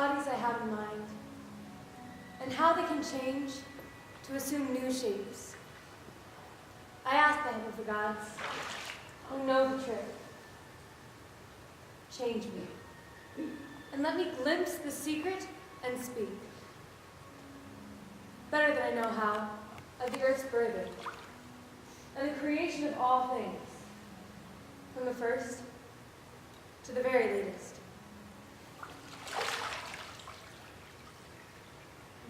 bodies I have in mind, and how they can change to assume new shapes. I ask the heavenly gods, who know the trick, change me, and let me glimpse the secret and speak. Better than I know how, of the earth's birthing, and the creation of all things, from the first to the very latest.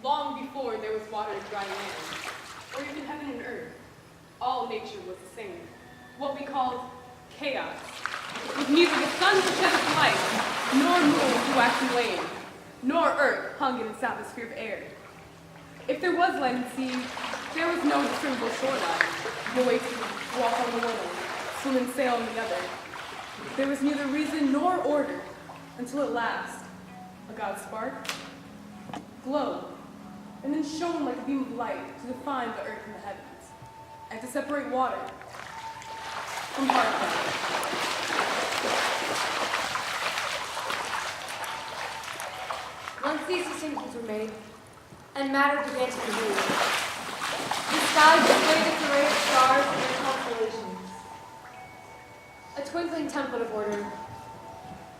Long before there was water and dry land, or even heaven and earth, all nature was the same, what we called chaos, with neither the sun to shed its light, nor moon to wax and wane, nor earth hung in its atmosphere of air. If there was land and sea, there was no discernible shoreline, no way to walk on the one, swim and sail on the other. There was neither reason nor order, until at last, a god spark glowed, and then shone like a beam of light to define the earth and the heavens, and to separate water from hard ground. Once these distinctions were made, and matter began to move, the sky displayed its array of stars and their constellations, a twinkling template of order.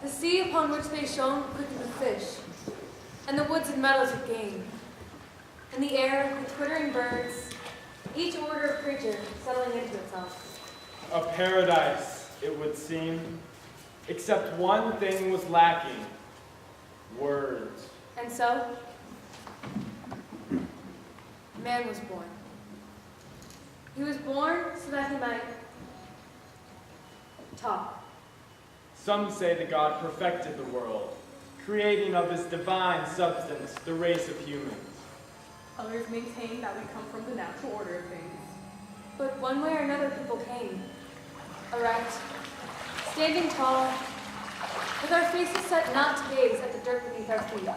The sea upon which they shone quickened with fish, and the woods and meadows with game, and the air with twittering birds, each order of creature settling into itself. A paradise, it would seem, except one thing was lacking: words. And so, man was born. He was born so that he might talk. Some say that God perfected the world, creating of his divine substance the race of humans. Others maintain that we come from the natural order of things. But one way or another people came, erect, standing tall, with our faces set not to gaze at the dirt beneath our feet,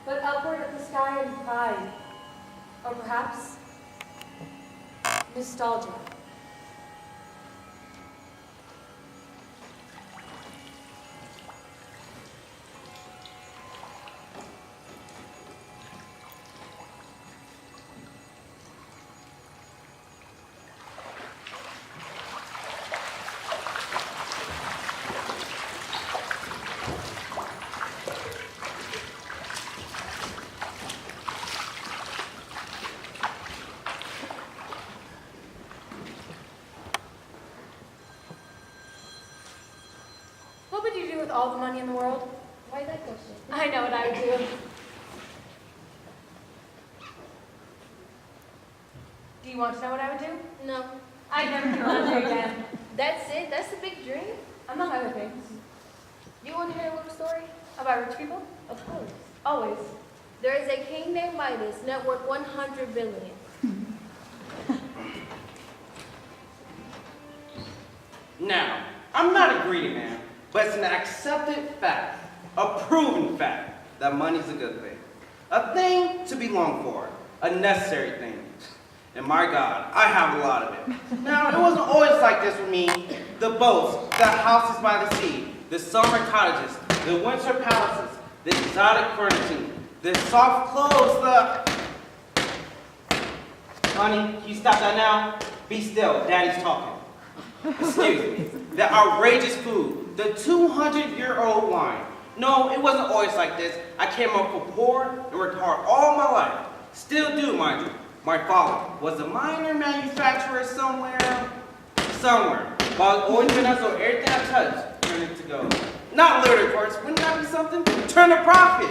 but upward at the sky in pride, or perhaps nostalgia. What would you do with all the money in the world? Why that question? I know what I would do. Do you want to know what I would do? No. I'd never do laundry again. That's it? That's the big dream? Among other things. You want to hear a little story? About rich people? Of course. Always. There is a king named Midas, net worth 100 billion. Now, I'm not a greedy man, but it's an accepted fact, a proven fact, that money's a good thing. A thing to be longed for, a necessary thing. And my God, I have a lot of it. Now, it wasn't always like this with me. The boats, the houses by the sea, the summer cottages, the winter palaces, the exotic furnishing, the soft clothes, Honey, can you stop that now? Be still, Daddy's talking. Excuse me. The outrageous food, the 200-year-old wine. No, it wasn't always like this. I came up for poor and worked hard all my life. Still do, mind you. My father was a minor manufacturer somewhere. But I've always been up so everything I touched turned it to gold. Not literally, of course. Wouldn't that be something? Turn a profit.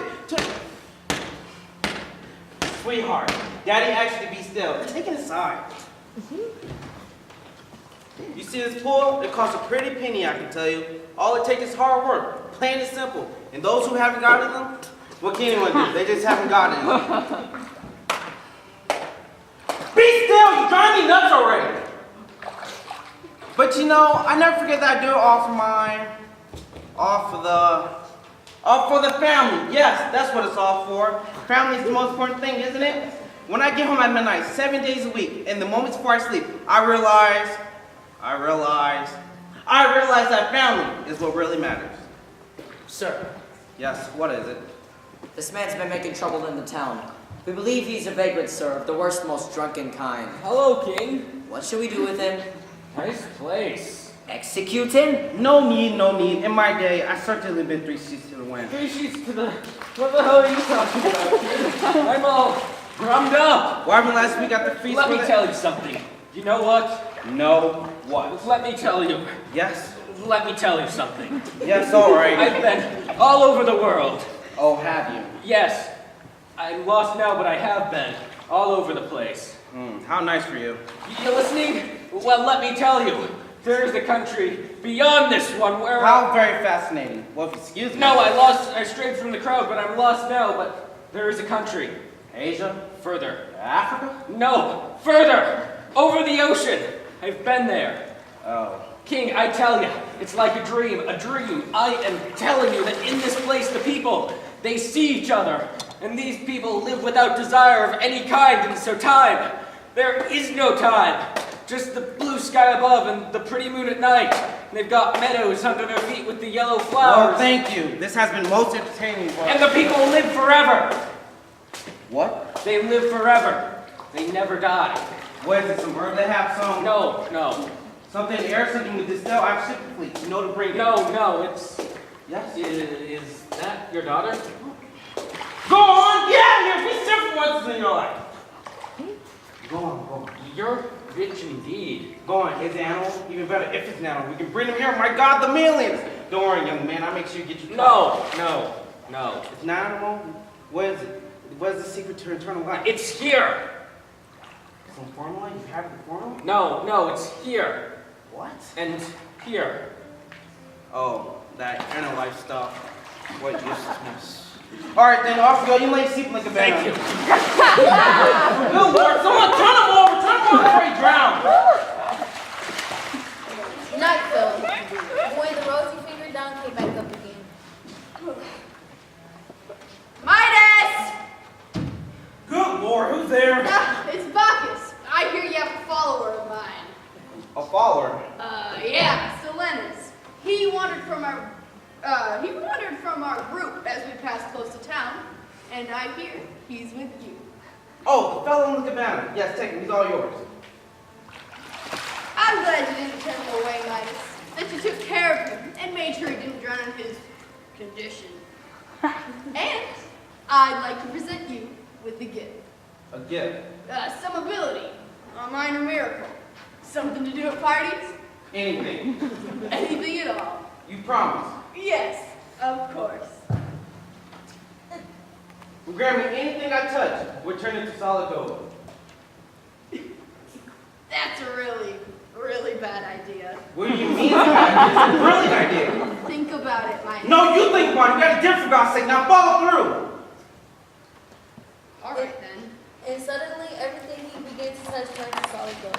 Sweetheart, Daddy actually be still. Take it aside. You see this pool? It costs a pretty penny, I can tell you. All it takes is hard work, plain and simple. And those who haven't gotten them, what can anyone do? They just haven't gotten them. Be still! You drive me nuts already! But you know, I never forget that I do it all for the family. Yes, that's what it's all for. Family is the most important thing, isn't it? When I get home at midnight, 7 days a week, and the moments before I sleep, I realize that family is what really matters. Sir, Yes, what is it? This man's been making trouble in the town. We believe he's a vagrant, sir, of the worst, most drunken kind. Hello, King. What should we do with him? Nice place. Execute him? No need, no need. In my day, I certainly been 3 sheets to the wind. 3 sheets to the... What the hell are you talking about, King? I'm all drummed up. What happened last week at the feast? Let me with it? tell you something. You know what? No. What? Let me tell you. Yes? Let me tell you something. Yes, all right. I've been all over the world. Oh, have you? Yes. I'm lost now, but I have been all over the place. How nice for you. You listening? Well, let me tell you. There is a country beyond this one where... How very fascinating. Well, excuse me. No, I strayed from the crowd, but I'm lost now, but there is a country. Asia? Further. Africa? No, further! Over the ocean! I've been there. Oh. King, I tell you, it's like a dream, a dream. I am telling you that in this place the people, they see each other. And these people live without desire of any kind, and so time, there is no time. Just the blue sky above and the pretty moon at night. And they've got meadows under their feet with the yellow flowers. Well, thank you. This has been most entertaining for us. And the people live forever. What? They live forever. They never die. What is it, some herb they have some? No. Something air, something with distill. I have simply you know to bring it. No, it's... Yes? Is that your daughter? Go on! Get out of here! Be simple once in your life. Go on. You're rich indeed. Go on. Is the animal even better? If it's an animal, we can bring them here. My God, the millions! Don't worry, young man. I'll make sure you get your No. It's an animal? What is it? What is the secret to eternal life? It's here. Some formula? You have the formula? No, it's here. What? And here. Oh, that inner life stuff. What uselessness. Alright then, off you go. You lay sleep like a baby. Thank you. Good Lord, someone turn him over before he drowns. Night fell. The boy, the rosy-fingered Don came back up again. Midas! Good Lord, who's there? It's Bacchus. I hear you have a follower of mine. A follower. Yeah, Silenus. He wandered from our group as we passed close to town, and I hear he's with you. Oh, the fellow in the cabana. Yes, take him. He's all yours. I'm glad you didn't turn him away, Midas. That you took care of him and made sure he didn't drown in his condition. And I'd like to present you with a gift. A gift. Some ability, a minor miracle, something to do at parties, Anything. anything at all. You promise. Yes, of course. Well, grant me anything I touch, we'll turn it to solid gold. That's a really, really bad idea. What do you mean, bad? It's a brilliant idea. Think about it, Mike. No, you think about it. You got a gift for God's sake. Now follow through. All right, then. And suddenly, everything he began to touch turned to solid gold.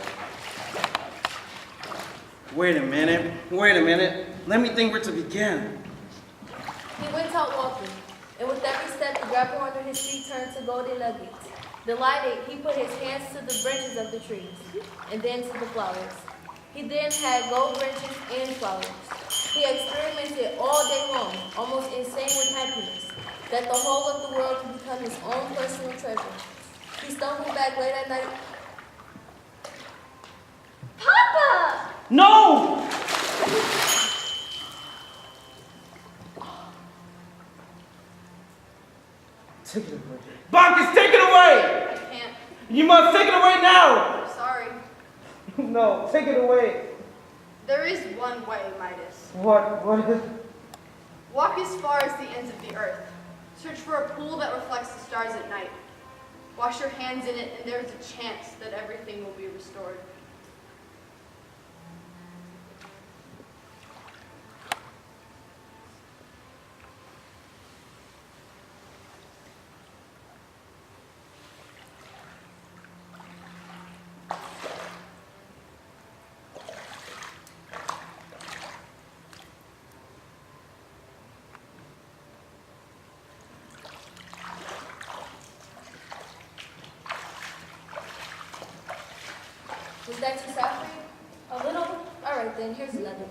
Wait a minute. Let me think where to begin. He went out walking, and with every step, the gravel under his feet turned to golden nuggets. Delighted, he put his hands to the branches of the trees, and then to the flowers. He then had gold branches and flowers. He experimented all day long, almost insane with happiness, that the whole of the world could become his own personal treasure. He stumbled back late at night. Papa! No! Take it away. Bacchus, take it away! I can't. You must take it away now! I'm sorry. No, take it away. There is one way, Midas. What is it? Walk as far as the ends of the earth. Search for a pool that reflects the stars at night. Wash your hands in it, and there is a chance that everything will be restored. Was that too soft for you? A little? All right, then. Here's another.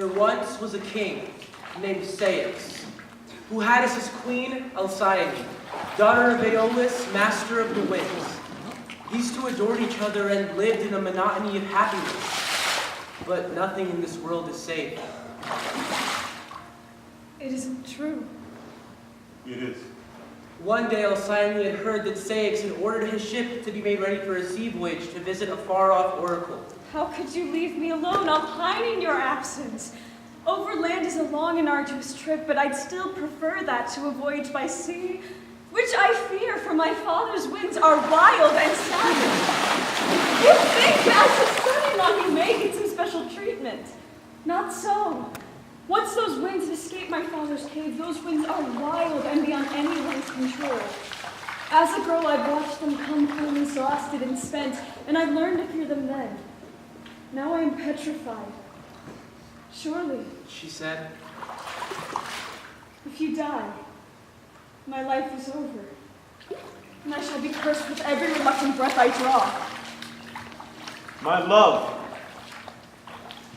There once was a king named Ceyx, who had as his queen Alcyone, daughter of Aeolus, master of the winds. These two adored each other and lived in a monotony of happiness. But nothing in this world is safe. It isn't true. It is. One day Alcyone had heard that Ceyx had ordered his ship to be made ready for a sea voyage to visit a far-off oracle. How could you leave me alone? I'll pine in your absence. Overland is a long and arduous trip, but I'd still prefer that to a voyage by sea, which I fear, for my father's winds are wild and savage. You think as a son-in-law you may get some special treatment. Not so. Once those winds escape my father's cave, those winds are wild and beyond anyone's control. As a girl, I've watched them come home exhausted and spent, and I've learned to fear them then. Now I am petrified. Surely, She said, if you die, my life is over, and I shall be cursed with every reluctant breath I draw. My love,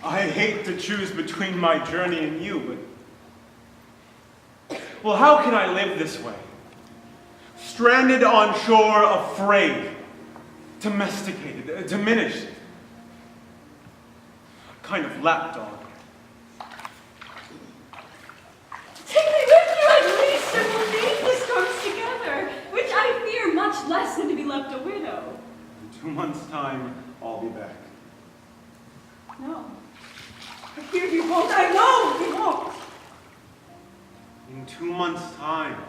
I hate to choose between my journey and you, but... Well, how can I live this way? Stranded on shore, afraid, domesticated, diminished. A kind of lapdog. Take me with you at least, and we'll meet the storms together, which I fear much less than to be left a widow. In 2 months' time, I'll be back. No. I fear you won't. I know you won't. In 2 months' time.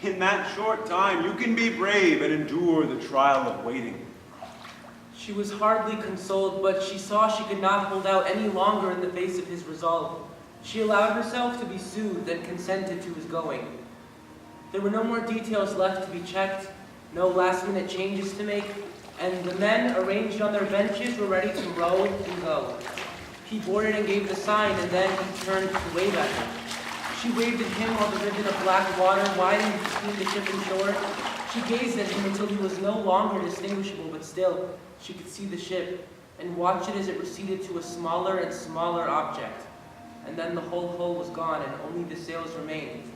In that short time, you can be brave and endure the trial of waiting. She was hardly consoled, but she saw she could not hold out any longer in the face of his resolve. She allowed herself to be soothed and consented to his going. There were no more details left to be checked, no last-minute changes to make, and the men arranged on their benches were ready to row and go. He boarded and gave the sign, and then he turned to wave at her. She waved at him while the ribbon of black water widened between the ship and shore. She gazed at him until he was no longer distinguishable, but still she could see the ship and watch it as it receded to a smaller and smaller object. And then the whole hull was gone, and only the sails remained.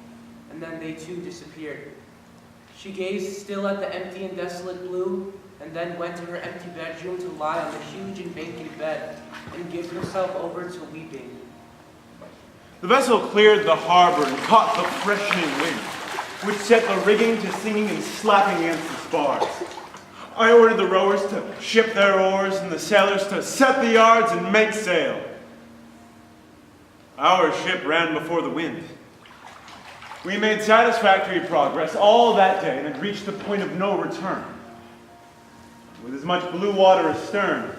And then they too disappeared. She gazed still at the empty and desolate blue, and then went to her empty bedroom to lie on the huge and vacant bed, and give herself over to weeping. The vessel cleared the harbor and caught the freshening wind, which set the rigging to singing and slapping against the spars. I ordered the rowers to ship their oars and the sailors to set the yards and make sail. Our ship ran before the wind. We made satisfactory progress all that day and had reached the point of no return, with as much blue water astern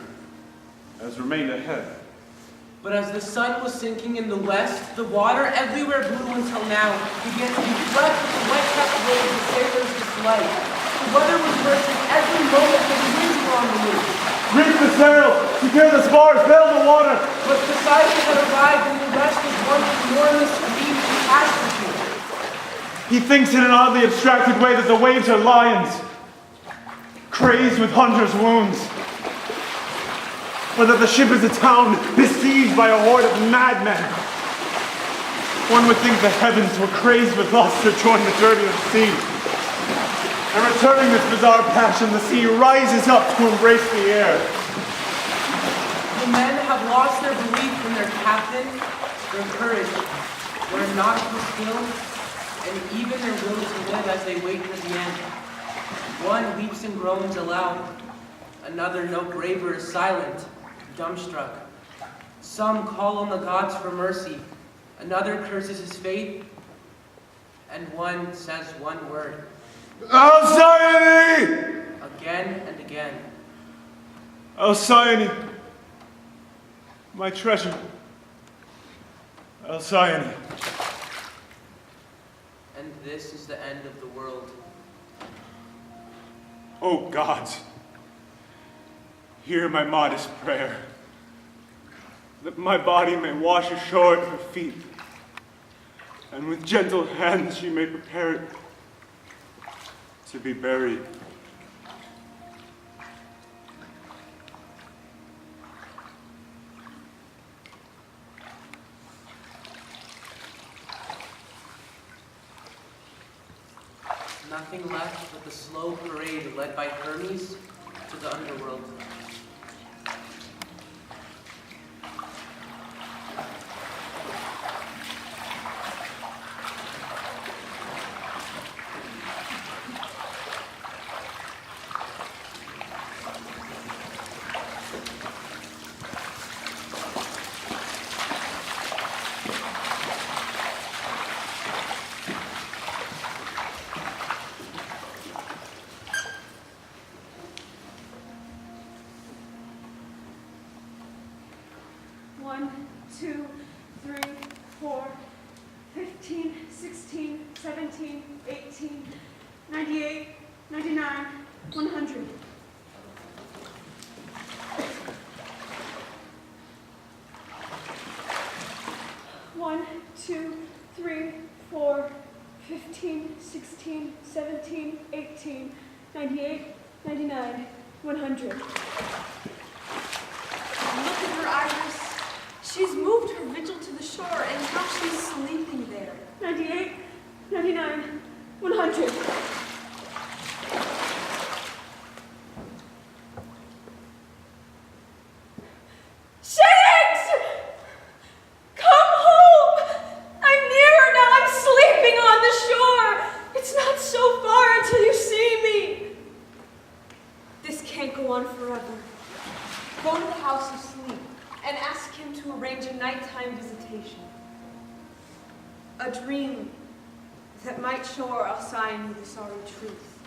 as remained ahead. But as the sun was sinking in the west, the water everywhere blue until now began to be swept with the white-capped waves the sailors disliked. The weather was worse at every moment that the winds were on the move. Reef the sails, secure the spars, bail the water. But Poseidon had arrived, and the west was one enormous green catastrophe. He thinks in an oddly abstracted way that the waves are lions, crazed with hunters' wounds, or that the ship is a town besieged by a horde of madmen. One would think the heavens were crazed with lust to join the turbulent sea. And returning this bizarre passion, the sea rises up to embrace the air. The men have lost their belief in their captain, their courage, their nautical skill, and even their will to live as they wait for the end. One weeps and groans aloud. Another, no braver, is silent, dumbstruck. Some call on the gods for mercy. Another curses his fate. And one says one word. Alcyone! Again and again. Alcyone, my treasure. Alcyone. And this is the end of the world. O gods, hear my modest prayer, that my body may wash ashore at her feet, and with gentle hands she may prepare it to be buried. Nothing left but the slow parade led by Hermes to the underworld. One, 2, 3, 4, 15, 16, 17, 18, 98, 99, 100. One, 2, 3, 4, 15, 16, 17, 18, 98, 99, 100. Look at her, Iris. She's moved her vigil to the shore, and now she's sleeping there. 98, 99, 100. Shakes! Come home! I'm nearer now. I'm sleeping on the shore. It's not so far until you see me. This can't go on forever. Go to the house of sleep and ask him to arrange a nighttime visitation. A dream that might show Alcyone the sorry truth.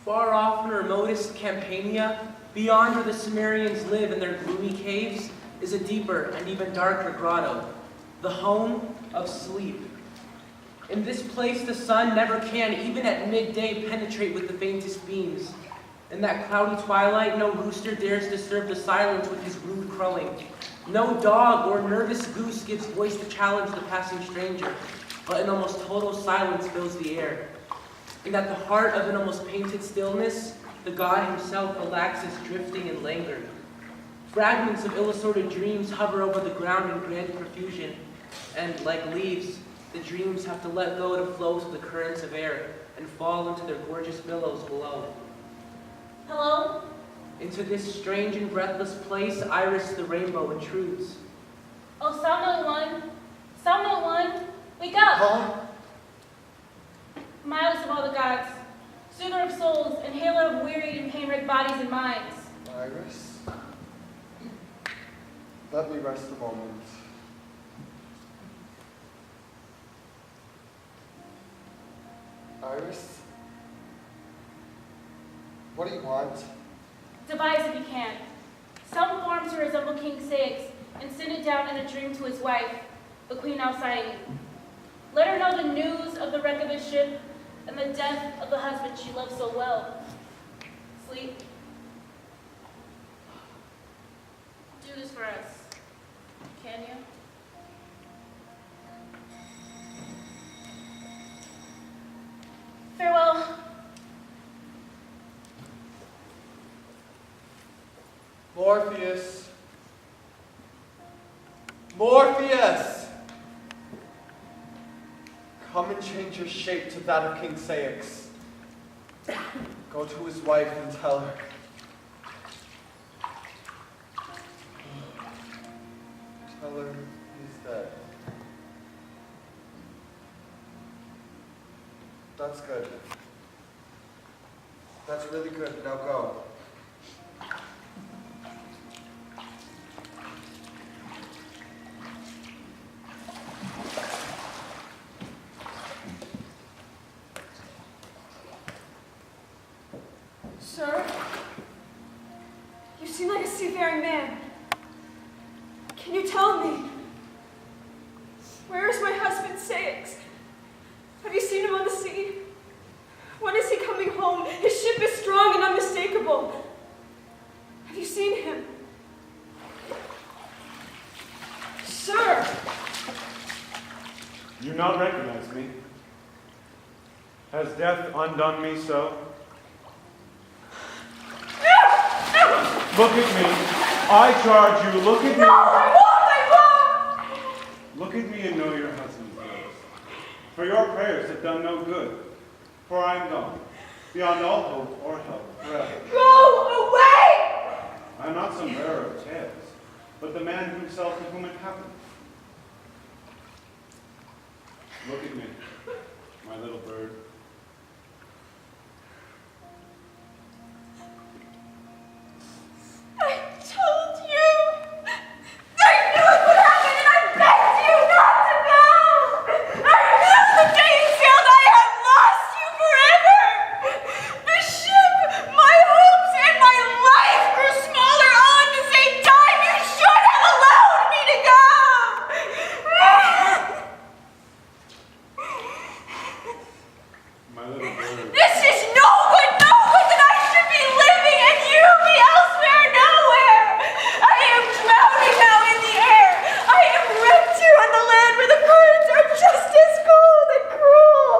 Far off in remotest Campania, beyond where the Cimmerians live in their gloomy caves, is a deeper and even darker grotto, the home of sleep. In this place, the sun never can, even at midday, penetrate with the faintest beams. In that cloudy twilight, no rooster dares disturb the silence with his rude crowing. No dog or nervous goose gives voice to challenge the passing stranger, but an almost total silence fills the air. And at the heart of an almost painted stillness, the god himself relaxes, drifting in languor. Fragments of ill-assorted dreams hover over the ground in grand profusion, and like leaves, the dreams have to let go to flow through the currents of air and fall into their gorgeous billows below. Hello? Into this strange and breathless place, Iris the rainbow intrudes. Oh, Psalm 1, wake up! Huh? Miles of all the gods, soother of souls, inhaler of wearied and pain-wrecked bodies and minds. Iris? Let me rest a moment. Iris? What do you want? Devise if you can. Some form to resemble King Ceyx, and send it down in a dream to his wife, the Queen Alcyone. Let her know the news of the wreck of his ship and the death of the husband she loved so well. Sleep. Do this for us. Can you? Farewell. Morpheus! Morpheus! Come and change your shape to that of King Ceyx. Go to his wife and tell her. Tell her he's dead. That's good. That's really good. Now go. Sir? You seem like a seafaring man. Can you tell me? Where is my husband, Ceyx? Have you seen him on the sea? When is he coming home? His ship is strong and unmistakable. Have you seen him? Sir! You not recognize me? Has death undone me so? Look at me. I charge you, look at me. No, I won't! Look at me and know your husband's words. For your prayers have done no good. For I am gone, beyond all hope or help forever. Go away! I am not some bearer of tales, but the man himself to whom it happened. Look at me, my little bird. I told you! I knew it would happen and I begged you not to go! I knew the day you sailed I had lost you forever! The ship, my hopes, and my life grew smaller all at the same time! You should have allowed me to go! My little bird. This is no good that I should be living and you be elsewhere nowhere. I am drowning now in the air. I am wrecked here on the land where the currents are just as cold and cruel.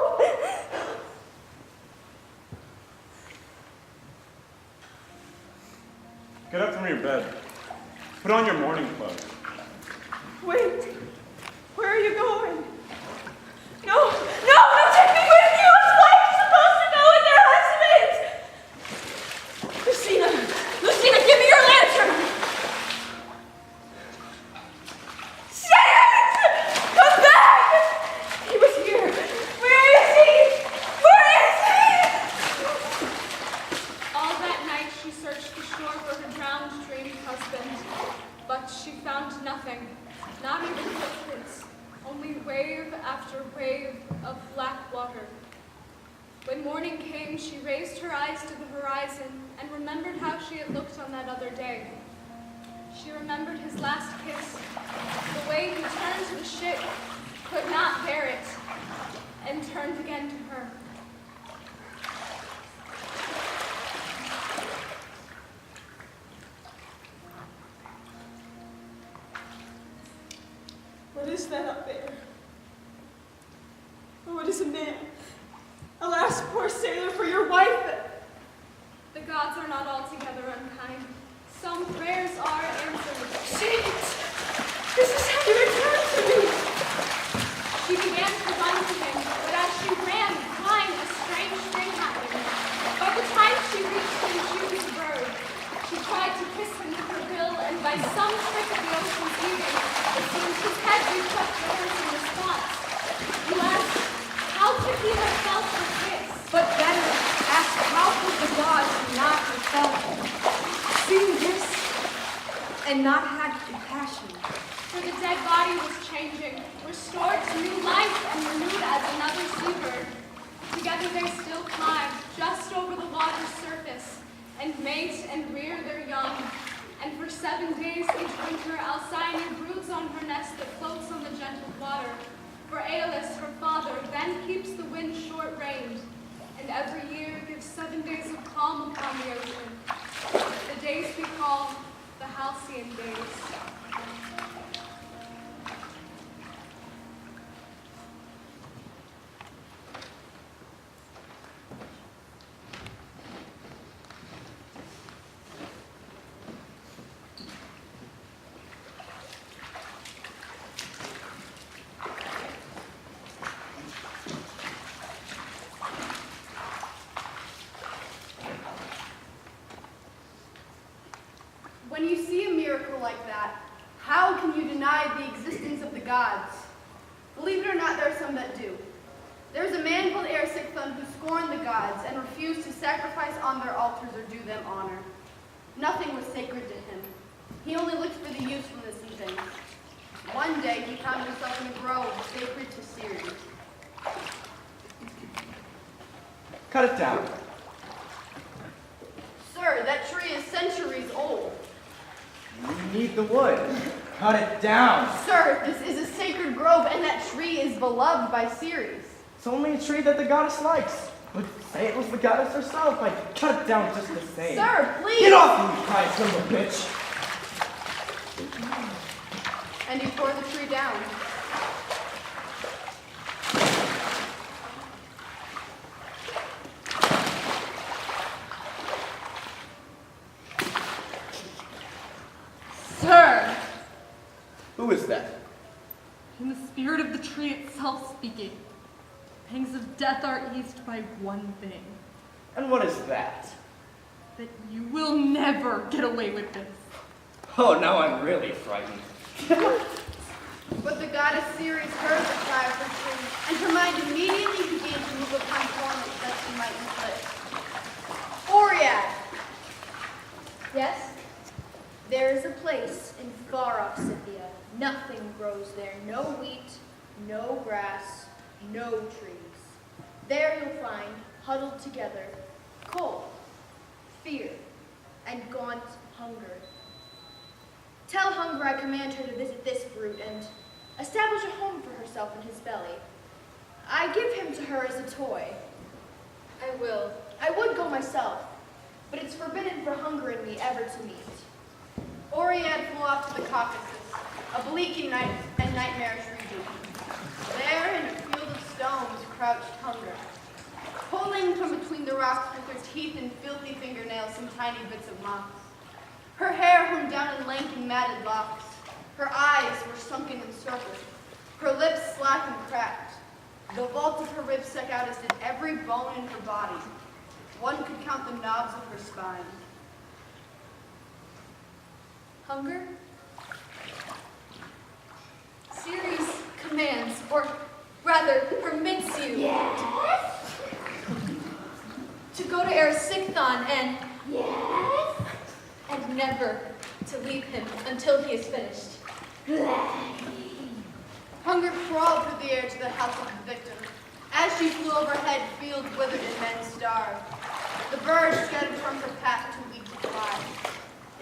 Get up from your bed. Put on your mourning clothes. Wait, where are you going? No, don't take me with you. It's like supposed to go with their husbands. Lucina, give me your lantern. Shit! Come back! He was here. Where is he? Where is he? All that night she searched the shore for her drowned, dreamed husband, but she found nothing, not even footprints, only wave after wave of black water. When morning came, she raised her eyes to the horizon and remembered how she had looked on that other day. She remembered his last kiss, the way he turned to the ship, could not bear it, and turned again to her. What is that up there? Oh, it is a man. Alas, poor sailor, for your wife. The gods are not altogether unkind. Some prayers are answered. Shit! This is how you return to me. She began to run to him, but as she ran, flying, a strange thing happened. By the time she reached him, she was a bird. She tried to kiss him with her bill, and by some trick of the ocean's weaving, it seemed his head reached up to hers in response. You asked, how could he have felt her kiss? But better, ask how could the gods not have felt seen this and not had compassion? For the dead body was changing, restored to new life and renewed as another seabird. Together they still climb, just over the water's surface, and mate and rear their young. And for 7 days each winter, Alcyone broods on her nest that floats on the gentle water. For Aeolus, her father, then keeps the wind short-reined, and every year gives 7 days of calm upon the ocean. The days we call the halcyon days. When you see a miracle like that, how can you deny the existence of the gods? Believe it or not, there are some that do. There's a man called Erysichthon who scorned the gods and refused to sacrifice on their altars or do them honor. Nothing was sacred to him. He only looked for the usefulness in things. One day he found himself in a grove sacred to Ceres. Cut it down. Sir, that tree is centuries old. We need the wood. Cut it down. Sir, this is a sacred grove, and that tree is beloved by Ceres. It's only a tree that the goddess likes. But say it was the goddess herself, I'd cut it down just the same. Sir, please! Get off me, you prize little bitch! And he tore the tree down. Sir! Who is that? In the spirit of the tree itself speaking. pangs of death are eased by one thing. And what is that? That you will never get away with this. Oh, now I'm really frightened. But the goddess Ceres heard the cry of her tree, and her mind immediately began to move upon torments that she might inflict. Oriad! Yes? There is a place in far-off Scythia. Nothing grows there. No wheat, no grass, no trees. There you'll find, huddled together, cold, fear, and gaunt hunger. Tell Hunger I command her to visit this brute and establish a home for herself in his belly. I give him to her as a toy. I will. I would go myself, but it's forbidden for Hunger and me ever to meet. Oriad flew off to the Caucasus, a bleak and nightmarish region. There, in a field of stones, crouched Hunger, pulling from between the rocks with her teeth and filthy fingernails some tiny bits of moss. Her hair hung down in lank and matted locks. Her eyes were sunken in circles, her lips slack and cracked. The vault of her ribs stuck out as did every bone in her body. One could count the knobs of her spine. Hunger? Ceres commands, or rather permits you. Yes? To go to Erisichthon and Yes? and never to leave him until he is finished. Hunger crawled through the air to the house of the victim. As she flew overhead, fields withered and men starved. The birds scattered from her path too weak to fly.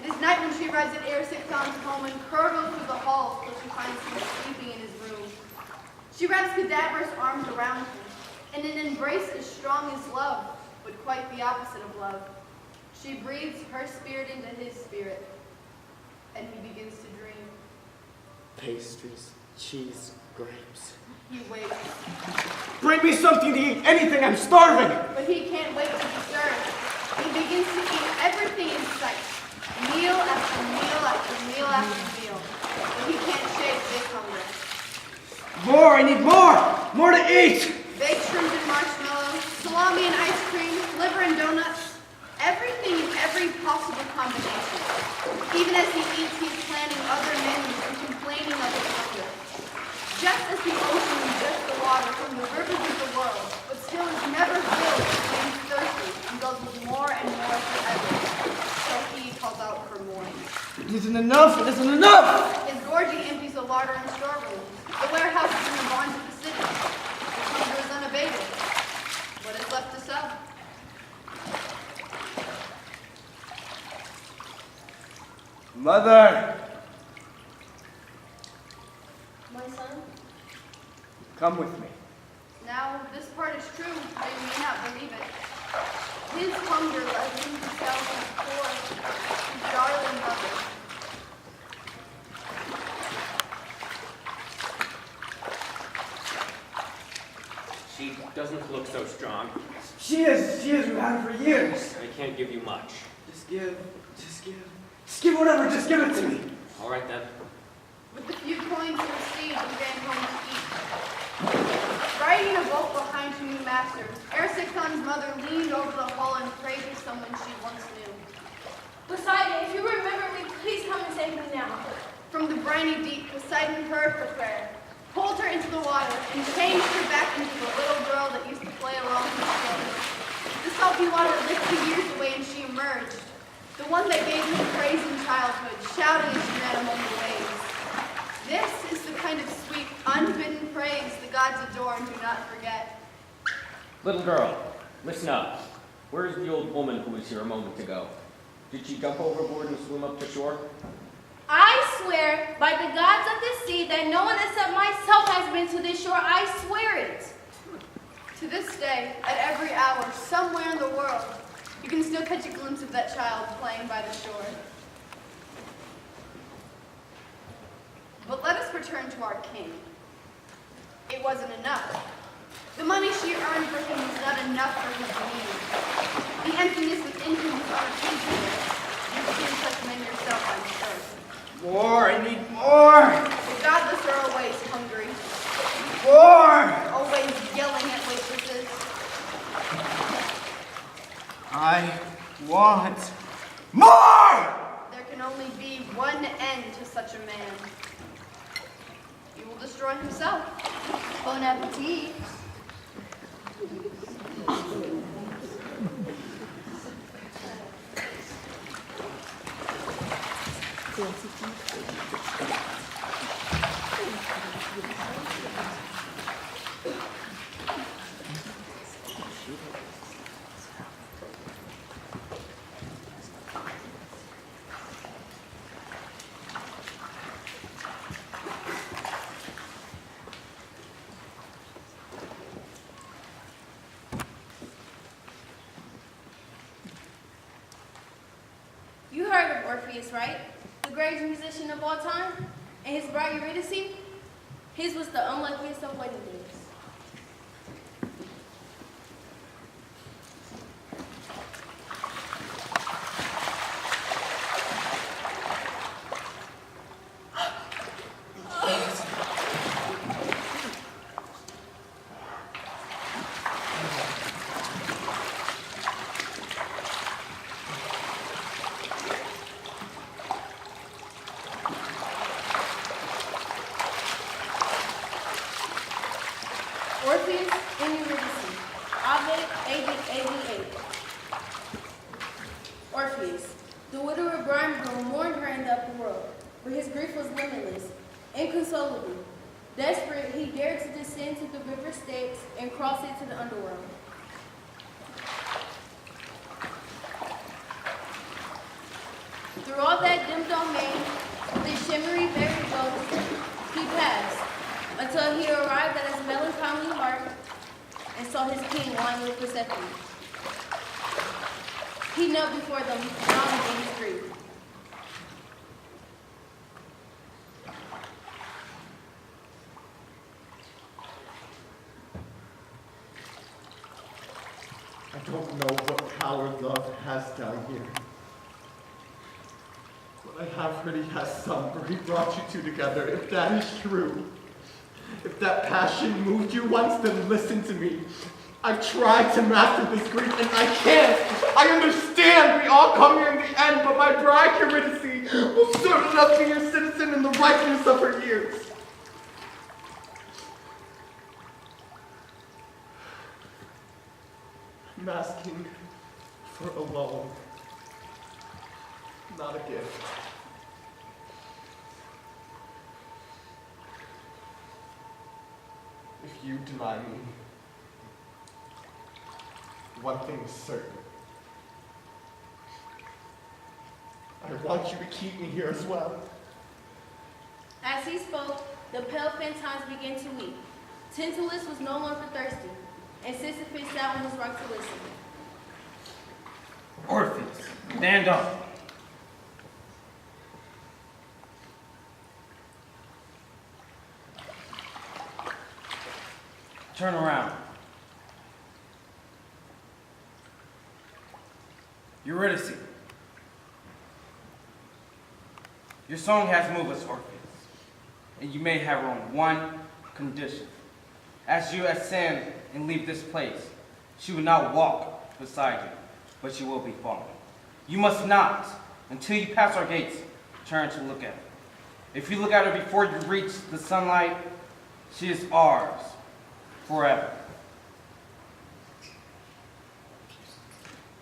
It is night when she arrives at Erisichthon's home and curdles through the halls till she finds him sleeping in his room. She wraps cadaverous arms around him, and an embrace as strong as love, but quite the opposite of love. She breathes her spirit into his spirit, and he begins to dream. Pastries, cheese, grapes. He wakes, Bring me something to eat, anything, I'm starving! but he can't wait to be served. He begins to eat everything in sight, meal after meal after meal after meal, but he can't shake this hunger. More, I need more! More to eat! Baked shrimp and marshmallows, salami and ice cream, liver and donuts, everything in every possible combination. Even as he eats, he's planning other menus and complaining of his hunger. Just as the ocean ingests the water from the rivers of the world, but still is never filled, remains thirsty and goes with more and more forever. So he calls out for more. It isn't enough, it isn't enough! His gorging empties the larder and storerooms, the warehouses and the barns of the city. His hunger is unabated. What is left to sell? Mother! My son? Come with me. Now, this part is true. They may not believe it. His hunger led him to sell his poor, his darling mother. She doesn't look so strong. She is, we've had her for years. I can't give you much. Just give whatever, just give it to me. All right then. With the few coins he received, he ran home to eat. Riding a boat behind her new master, Erisichthon's mother leaned over the hall and prayed to someone she once knew. Poseidon, if you remember me, please come and save me now. From the briny deep, Poseidon heard her prayer, pulled her into the water, and changed her back into the little girl that used to play along his shoulder. The salty water lifted years away and she emerged, the one that gave him praise in childhood, shouting as she ran among the waves. This is the kind of sweet, unbidden praise the gods adore and do not forget. Little girl, listen up. Where's the old woman who was here a moment ago? Did she jump overboard and swim up to shore? I swear by the gods of the sea that no one except myself has been to this shore. I swear it. To this day, at every hour, somewhere in the world, you can still catch a glimpse of that child playing by the shore. But let us return to our king. It wasn't enough. The money she earned for him was not enough for his needs. The emptiness within him was unappeasable. You've seen such men yourself, I'm sure. More, I need more! The godless are always hungry, More! always yelling at waitresses. gods. More! There can only be one end to such a man. He will destroy himself. Bon appetit. You heard of Orpheus, right? The greatest musician of all time? And his bride Eurydice? His was the unluckiest of wedding days. Orpheus and Eurydice, Ave, AD 8. Orpheus, the widower bridegroom, mourned her in the upper world, but his grief was limitless, inconsolable. Desperate, he dared to descend to the river Styx and cross it to the underworld. Through all that dim domain, with his shimmery berry ghost, he passed, until he arrived at his melancholy heart and saw his king lying with Persephone. He knelt before them, drowning in his grief. I don't know what power love has down here. But I have heard he has some, for he brought you two together. If that is true, if that passion moved you once, then listen to me. I've tried to master this grief, and I can't. I understand we all come here in the end, but my bride, Eurydice, will soon enough be a citizen in the ripeness of her years. I'm asking for a loan, not a gift. If you deny me, one thing is certain. I want you to keep me here as well. As he spoke, the pale Phantines began to weep. Tantalus was no longer thirsty, and Sisyphus sat on his rock to listen. Orpheus, stand up. Turn around. Eurydice, your song has moved us, Orpheus, and you may have on one condition. As you ascend and leave this place, she will not walk beside you, but she will be following. You must not, until you pass our gates, turn to look at her. If you look at her before you reach the sunlight, she is ours forever.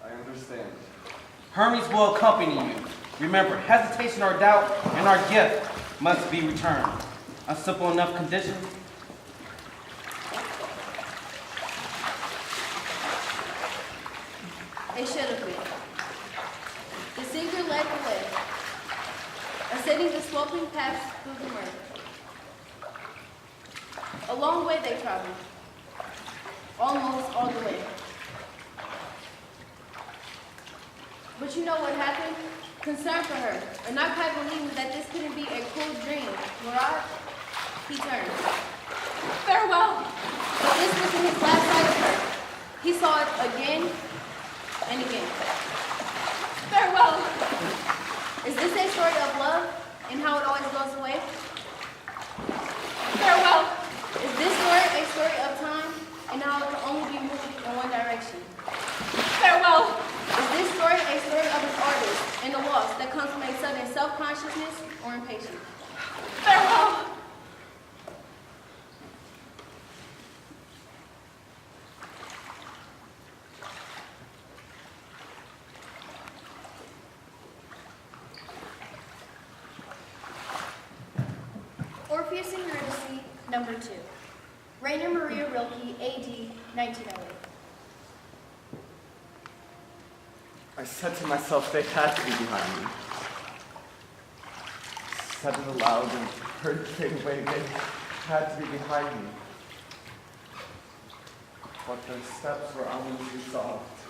I understand. Hermes will accompany you. Remember, hesitation or doubt and our gift must be returned. A simple enough condition. It should have been. The singer led the way, ascending the sloping paths through the murk. A long way they traveled, almost all the way. But you know what happened? Concerned for her, and not quite believing that this couldn't be a cruel dream, mirage, he turned. Farewell! But this wasn't his last sight of her. He saw it again and again. Farewell! Is this a story of love and how it always goes away? Farewell! Is this story a story of time and how it can only be moved in one direction? Farewell! Is this story a story and a loss that comes from a sudden self-consciousness or impatience. Farewell! Orpheus and Eurydice, number 2. Rainer Maria Rilke, A.D. 1908. I said to myself they had to be behind me. Said it aloud and heard it fade away. They had to be behind me. But their steps were ominously soft.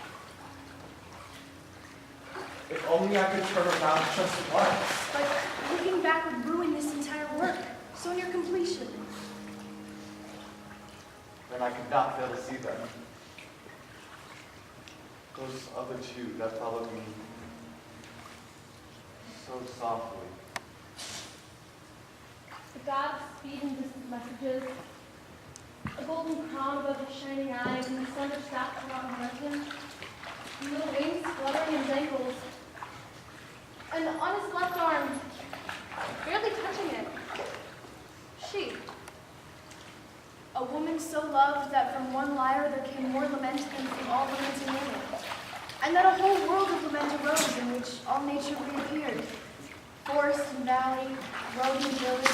If only I could turn around just once. But looking back would ruin this entire work. So near completion. Then I could not fail to see them. Those other two that followed me so softly. The gods speed in distant messages, a golden crown above his shining eyes, and the slender staff around horizon, and little wings fluttering in dangles, and on his left arm, barely touching it, she. A woman so loved that from one lyre there came more lament than from all lamenting women. And that a whole world of lament arose in which all nature reappeared. Forest and valley, road and village,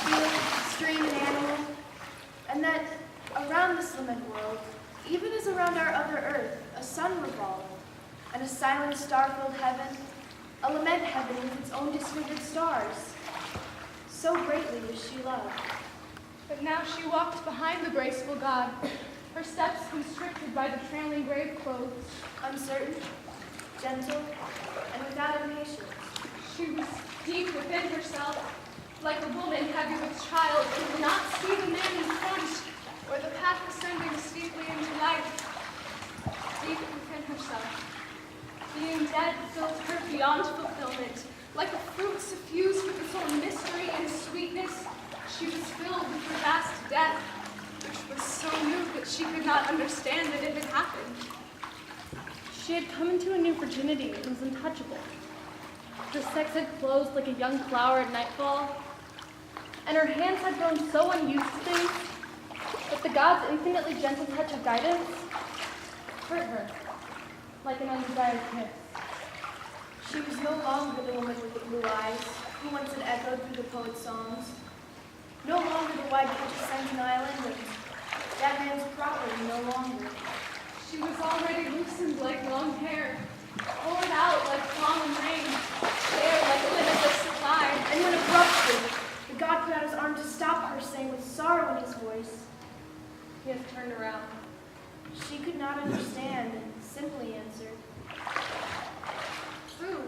field, stream and animal. And that around this lament world, even as around our other earth, a sun revolved, and a silent star-filled heaven, a lament heaven with its own disfigured stars. So greatly was she loved. But now she walked behind the graceful god, her steps constricted by the trailing grave clothes. Uncertain, gentle, and without impatience. She was deep within herself, like a woman heavy with child who could not see the man in front, or the path ascending steeply into life. Deep within herself, being dead filled her beyond fulfillment, like a fruit suffused with its own mystery and sweetness. She was filled with her vast death, which was so new that she could not understand that it had happened. She had come into a new virginity and was untouchable. Her sex had closed like a young flower at nightfall, and her hands had grown so unused to things that the god's infinitely gentle touch of guidance hurt her like an undesired kiss. She was no longer the woman with the blue eyes, who once had echoed through the poet's songs. No longer the white catch scent an island, and that man's property no longer. She was already loosened like long hair, poured out like fallen rain, shared like a limitless supply. And when abruptly, the god put out his arm to stop her, saying with sorrow in his voice, He has turned around. she could not understand and simply answered, True.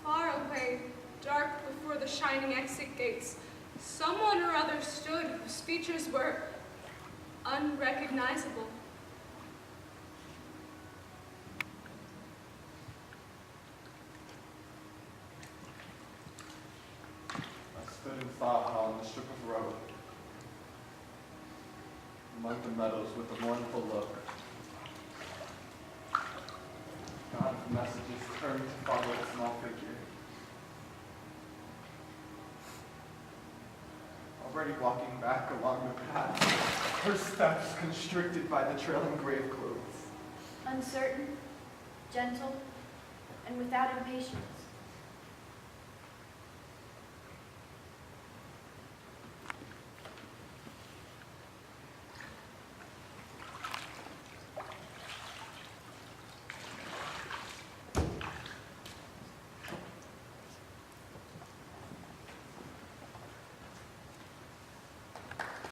Far away, dark before the shining exit gates, someone or other stood whose features were unrecognizable. I stood in thought on the strip of road, among the meadows with a mournful look. God's messages turned to follow a small figure. Already walking back along the path, her steps constricted by the trailing grave clothes. uncertain, gentle, and without impatience.